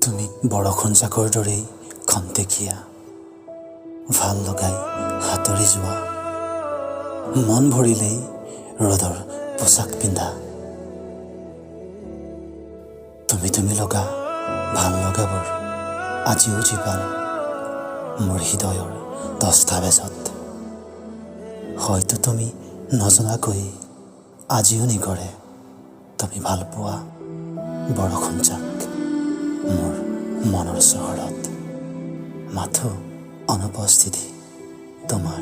তুমি বৰষুণ জাকৰ দৰেই খন্তেকীয়া, ভাল লগাই হাতৰি যোৱা, মন ভৰিলেই ৰ'দৰ পোছাক পিন্ধা। তুমি লগা ভাল লগাবোৰ আজিও জীপাল মোৰ হৃদয়ৰ 10টা বেজত। হয়তো তুমি নজনাকৈ আজিও নিগৰে তুমি ভাল পোৱা বৰষুণ জাক মোৰ মনৰ চহৰত, মাথো অনুপস্থিতি তোমাৰ।